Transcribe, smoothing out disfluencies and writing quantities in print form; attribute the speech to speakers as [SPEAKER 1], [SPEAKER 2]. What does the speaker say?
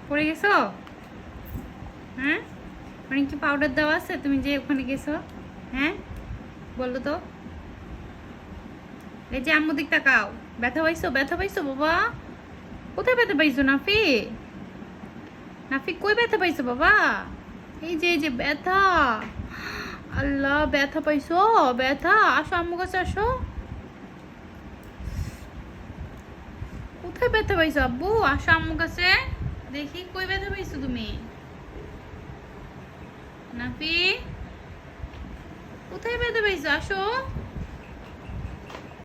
[SPEAKER 1] পড়ে গেছো? হ্যাঁ, মানে কি পাউডার দেওয়া আছে তুমি যে ওখানে গেছো? হ্যাঁ বললো তো। এই যে আম্মু দিক তাকাও। ব্যথা পাইছো? ব্যথা পাইছো বাবা? কোথায় ব্যথা পাইছো নাফি? নাফি কই ব্যথা পাইছো বাবা? এই যে ব্যথা। আল্লাহ, ব্যথা পাইছো? ব্যথা? আসো আম্মু কাছে আসো। কোথায় ব্যথা পাইছো আব্বু? আসো আম্মু কাছে। দেখি কই ব্যথা পাইছো তুমি। নাফি কোথায় ব্যথা পাইছো? আসো।